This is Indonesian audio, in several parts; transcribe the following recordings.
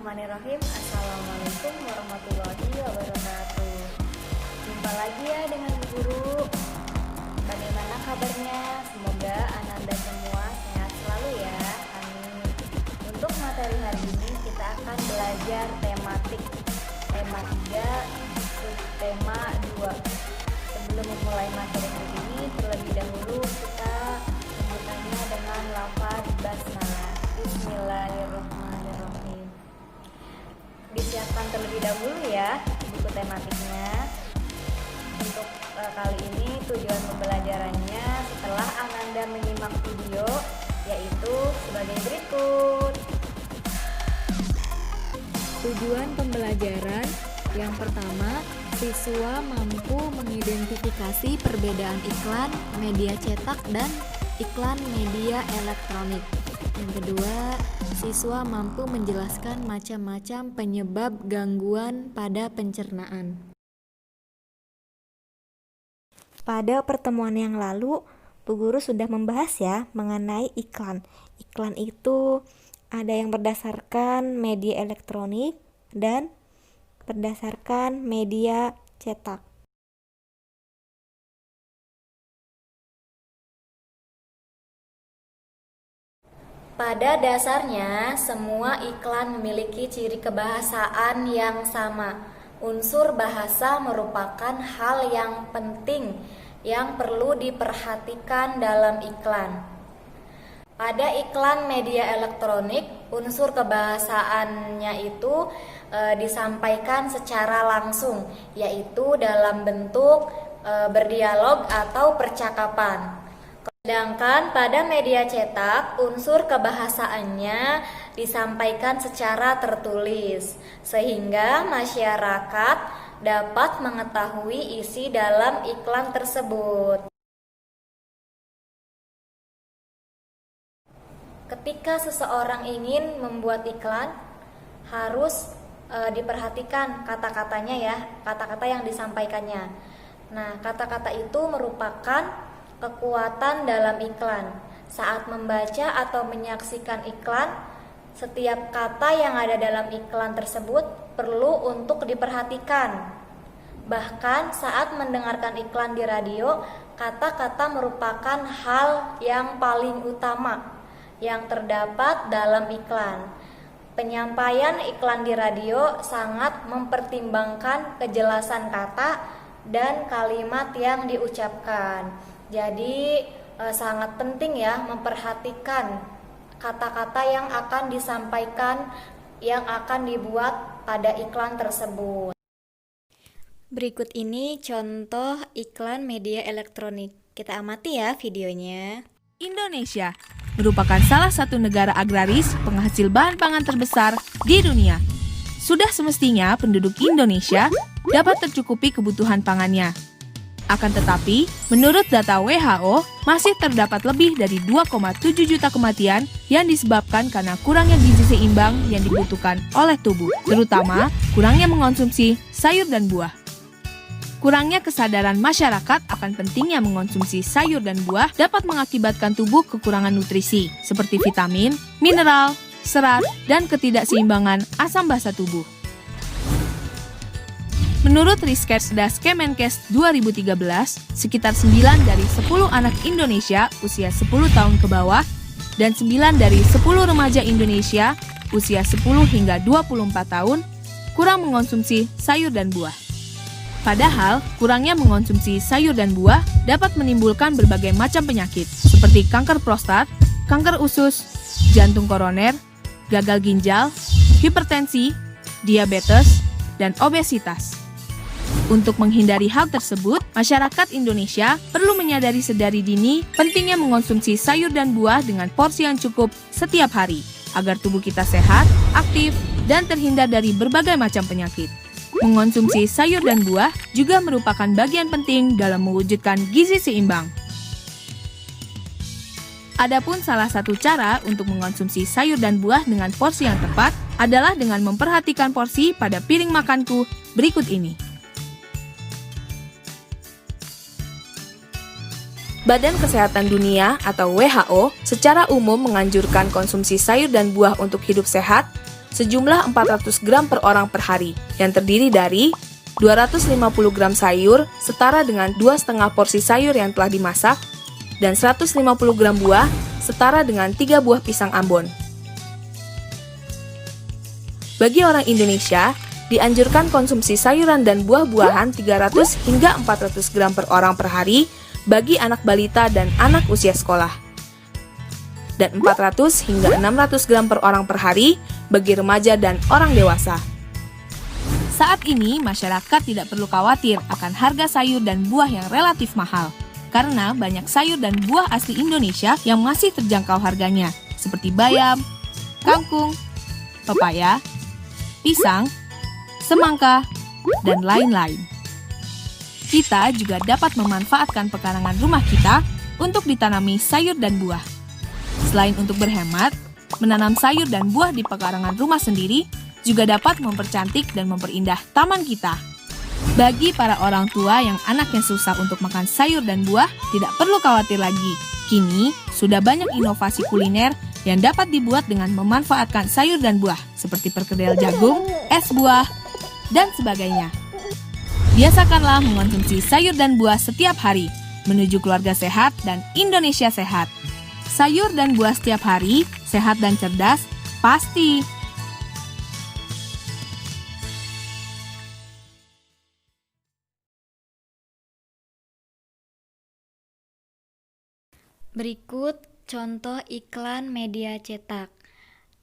Bismillahirrahmanirrahim. Assalamualaikum warahmatullahi wabarakatuh. Jumpa lagi ya dengan Bu Guru. Bagaimana kabarnya? Semoga Ananda semua sehat selalu ya. Amin. Untuk materi hari ini kita akan belajar tematik tema 3, subtema 2. Sebelum memulai materi hari ini, terlebih dahulu kita membukanya dengan lafaz basmalah. Bismillahirrahmanirrahim. Disiapkan terlebih dahulu ya buku tematiknya. Untuk kali ini tujuan pembelajarannya setelah Ananda menyimak video yaitu sebagai berikut. Tujuan pembelajaran yang pertama, siswa mampu mengidentifikasi perbedaan iklan media cetak dan iklan media elektronik. Yang kedua, siswa mampu menjelaskan macam-macam penyebab gangguan pada pencernaan. Pada pertemuan yang lalu, Bu Guru sudah membahas ya mengenai iklan. Iklan itu ada yang berdasarkan media elektronik dan berdasarkan media cetak. Pada dasarnya, semua iklan memiliki ciri kebahasaan yang sama. Unsur bahasa merupakan hal yang penting yang perlu diperhatikan dalam iklan. Pada iklan media elektronik, unsur kebahasaannya itu disampaikan secara langsung, yaitu dalam bentuk berdialog atau percakapan. Sedangkan pada media cetak, unsur kebahasaannya disampaikan secara tertulis, sehingga masyarakat dapat mengetahui isi dalam iklan tersebut. Ketika seseorang ingin membuat iklan, harus diperhatikan kata-katanya ya, kata-kata yang disampaikannya. Nah, kata-kata itu merupakan kekuatan dalam iklan. Saat membaca atau menyaksikan iklan, setiap kata yang ada dalam iklan tersebut perlu untuk diperhatikan. Bahkan saat mendengarkan iklan di radio, kata-kata merupakan hal yang paling utama yang terdapat dalam iklan. Penyampaian iklan di radio sangat mempertimbangkan kejelasan kata dan kalimat yang diucapkan. Jadi sangat penting ya memperhatikan kata-kata yang akan disampaikan, yang akan dibuat pada iklan tersebut. Berikut ini contoh iklan media elektronik. Kita amati ya videonya. Indonesia merupakan salah satu negara agraris penghasil bahan pangan terbesar di dunia. Sudah semestinya penduduk Indonesia dapat tercukupi kebutuhan pangannya. Akan tetapi, menurut data WHO, masih terdapat lebih dari 2,7 juta kematian yang disebabkan karena kurangnya gizi seimbang yang dibutuhkan oleh tubuh, terutama kurangnya mengonsumsi sayur dan buah. Kurangnya kesadaran masyarakat akan pentingnya mengonsumsi sayur dan buah dapat mengakibatkan tubuh kekurangan nutrisi, seperti vitamin, mineral, serat, dan ketidakseimbangan asam basa tubuh. Menurut Riskersdas Kemenkes 2013, sekitar 9 dari 10 anak Indonesia usia 10 tahun ke bawah dan 9 dari 10 remaja Indonesia usia 10 hingga 24 tahun kurang mengonsumsi sayur dan buah. Padahal, kurangnya mengonsumsi sayur dan buah dapat menimbulkan berbagai macam penyakit seperti kanker prostat, kanker usus, jantung koroner, gagal ginjal, hipertensi, diabetes, dan obesitas. Untuk menghindari hal tersebut, masyarakat Indonesia perlu menyadari sedari dini pentingnya mengonsumsi sayur dan buah dengan porsi yang cukup setiap hari, agar tubuh kita sehat, aktif, dan terhindar dari berbagai macam penyakit. Mengonsumsi sayur dan buah juga merupakan bagian penting dalam mewujudkan gizi seimbang. Adapun salah satu cara untuk mengonsumsi sayur dan buah dengan porsi yang tepat adalah dengan memperhatikan porsi pada piring makanku berikut ini. Badan Kesehatan Dunia atau WHO secara umum menganjurkan konsumsi sayur dan buah untuk hidup sehat sejumlah 400 gram per orang per hari, yang terdiri dari 250 gram sayur setara dengan 2,5 porsi sayur yang telah dimasak, dan 150 gram buah setara dengan 3 buah pisang Ambon. Bagi orang Indonesia, dianjurkan konsumsi sayuran dan buah-buahan 300 hingga 400 gram per orang per hari bagi anak balita dan anak usia sekolah, dan 400 hingga 600 gram per orang per hari bagi remaja dan orang dewasa. Saat ini, masyarakat tidak perlu khawatir akan harga sayur dan buah yang relatif mahal, karena banyak sayur dan buah asli Indonesia yang masih terjangkau harganya, seperti bayam, kangkung, pepaya, pisang, semangka, dan lain-lain. Kita juga dapat memanfaatkan pekarangan rumah kita untuk ditanami sayur dan buah. Selain untuk berhemat, menanam sayur dan buah di pekarangan rumah sendiri juga dapat mempercantik dan memperindah taman kita. Bagi para orang tua yang anaknya susah untuk makan sayur dan buah, tidak perlu khawatir lagi. Kini, sudah banyak inovasi kuliner yang dapat dibuat dengan memanfaatkan sayur dan buah, seperti perkedel jagung, es buah, dan sebagainya. Biasakanlah mengonsumsi sayur dan buah setiap hari, menuju keluarga sehat dan Indonesia sehat. Sayur dan buah setiap hari, sehat dan cerdas, pasti. Berikut contoh iklan media cetak.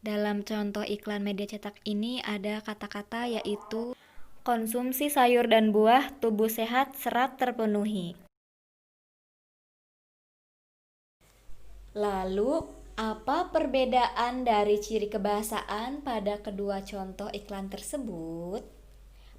Dalam contoh iklan media cetak ini ada kata-kata yaitu konsumsi sayur dan buah, tubuh sehat, serat terpenuhi. Lalu, apa perbedaan dari ciri kebahasaan pada kedua contoh iklan tersebut?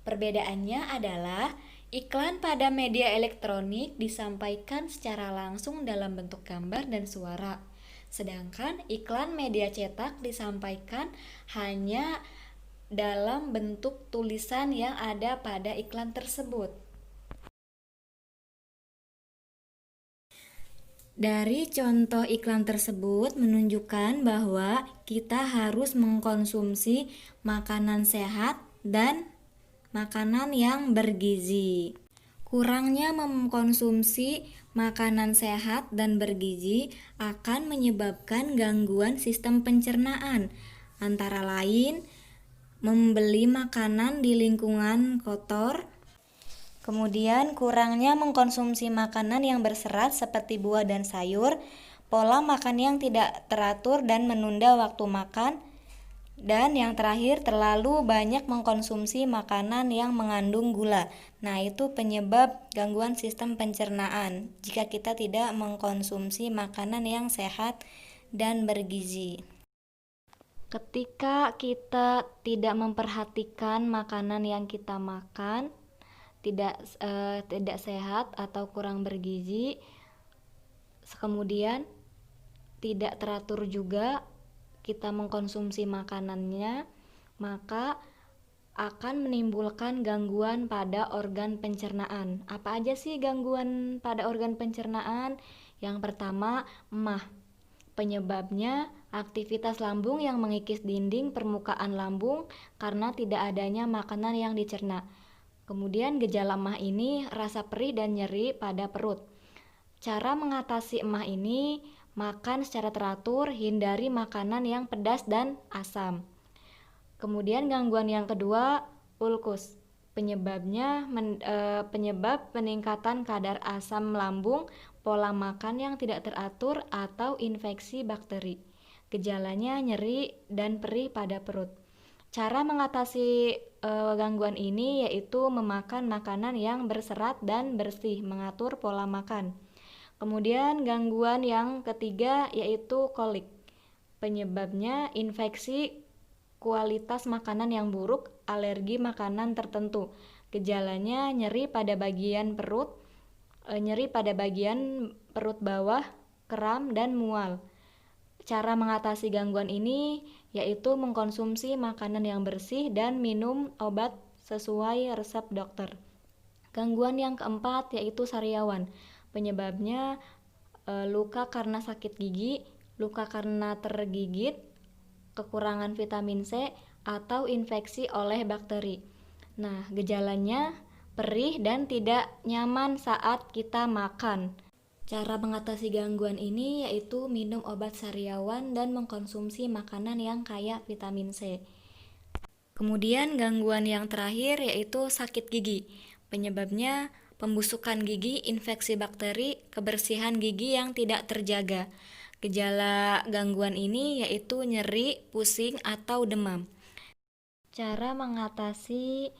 Perbedaannya adalah iklan pada media elektronik disampaikan secara langsung dalam bentuk gambar dan suara, sedangkan iklan media cetak disampaikan hanya dalam bentuk tulisan yang ada pada iklan tersebut. Dari contoh iklan tersebut menunjukkan bahwa kita harus mengkonsumsi makanan sehat dan makanan yang bergizi. Kurangnya mengkonsumsi makanan sehat dan bergizi akan menyebabkan gangguan sistem pencernaan, antara lain membeli makanan di lingkungan kotor. Kemudian kurangnya mengkonsumsi makanan yang berserat seperti buah dan sayur, pola makan yang tidak teratur dan menunda waktu makan, dan yang terakhir terlalu banyak mengkonsumsi makanan yang mengandung gula. Nah, itu penyebab gangguan sistem pencernaan jika kita tidak mengkonsumsi makanan yang sehat dan bergizi. Ketika kita tidak memperhatikan makanan yang kita makan, tidak sehat atau kurang bergizi, kemudian tidak teratur juga kita mengkonsumsi makanannya, maka akan menimbulkan gangguan pada organ pencernaan. Apa aja sih gangguan pada organ pencernaan? Yang pertama, emah. Penyebabnya aktivitas lambung yang mengikis dinding permukaan lambung karena tidak adanya makanan yang dicerna. Kemudian gejala emah ini rasa perih dan nyeri pada perut. Cara mengatasi emah ini, makan secara teratur, hindari makanan yang pedas dan asam. Kemudian gangguan yang kedua, ulkus. Penyebab peningkatan kadar asam lambung, pola makan yang tidak teratur, atau infeksi bakteri. Gejalanya nyeri dan perih pada perut. Cara mengatasi gangguan ini yaitu memakan makanan yang berserat dan bersih, mengatur pola makan. Kemudian gangguan yang ketiga yaitu kolik. Penyebabnya infeksi, kualitas makanan yang buruk, alergi makanan tertentu. Gejalanya nyeri pada bagian perut bawah, kram dan mual. Cara mengatasi gangguan ini yaitu mengkonsumsi makanan yang bersih dan minum obat sesuai resep dokter. Gangguan yang keempat yaitu sariawan. Penyebabnya luka karena sakit gigi, luka karena tergigit, kekurangan vitamin C, atau infeksi oleh bakteri. Nah, gejalanya perih dan tidak nyaman saat kita makan. Cara mengatasi gangguan ini yaitu minum obat sariawan dan mengkonsumsi makanan yang kaya vitamin C. Kemudian gangguan yang terakhir yaitu sakit gigi. Penyebabnya pembusukan gigi, infeksi bakteri, kebersihan gigi yang tidak terjaga. Gejala gangguan ini yaitu nyeri, pusing, atau demam. Cara mengatasi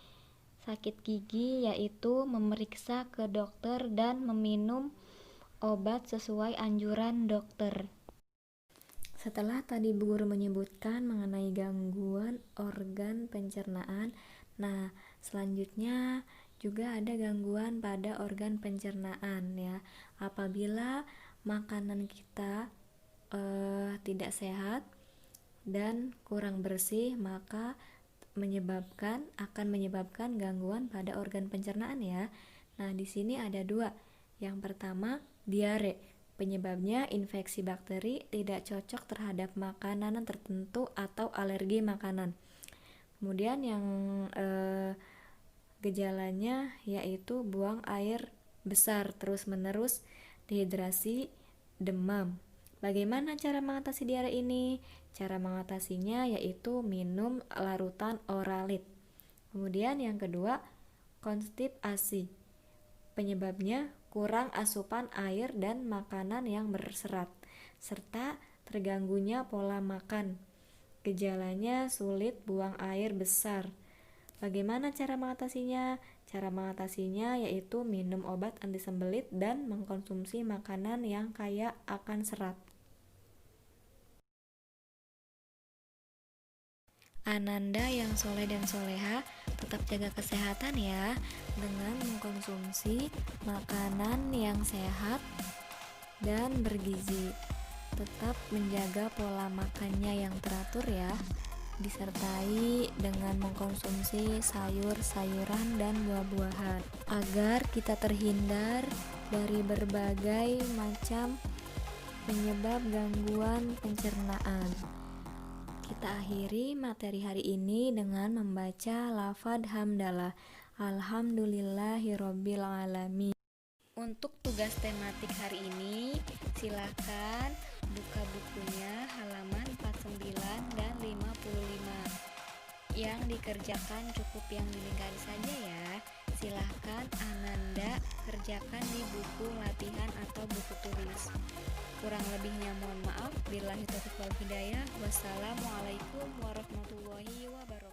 sakit gigi yaitu memeriksa ke dokter dan meminum obat sesuai anjuran dokter. Setelah tadi Bu Guru menyebutkan mengenai gangguan organ pencernaan, nah selanjutnya juga ada gangguan pada organ pencernaan ya. Apabila makanan kita tidak sehat dan kurang bersih, maka akan menyebabkan gangguan pada organ pencernaan ya. Nah, di sini ada dua. Yang pertama, diare. Penyebabnya infeksi bakteri tidak cocok terhadap makanan tertentu atau alergi makanan. Kemudian yang gejalanya yaitu buang air besar terus-menerus, dehidrasi, demam. Bagaimana cara mengatasi diare ini? Cara mengatasinya yaitu minum larutan oralit. Kemudian yang kedua, konstipasi. Penyebabnya kurang asupan air dan makanan yang berserat, serta terganggunya pola makan. Gejalanya sulit buang air besar. Bagaimana cara mengatasinya? Cara mengatasinya yaitu minum obat antisembelit dan mengkonsumsi makanan yang kaya akan serat. Ananda yang soleh dan soleha, tetap jaga kesehatan ya dengan mengkonsumsi makanan yang sehat dan bergizi. Tetap menjaga pola makannya yang teratur ya, disertai dengan mengkonsumsi sayur-sayuran dan buah-buahan agar kita terhindar dari berbagai macam penyebab gangguan pencernaan. Kita akhiri materi hari ini dengan membaca lafadz hamdalah. Alhamdulillahirabbil alamin. Untuk tugas tematik hari ini, silakan buka bukunya halaman 49 dan 55. Yang dikerjakan cukup yang dilingkari saja ya. Silahkan Ananda kerjakan di buku latihan atau buku tulis. Kurang lebihnya mohon maaf. Billahi taufiq wal hidayah. Wassalamualaikum warahmatullahi wabarakatuh.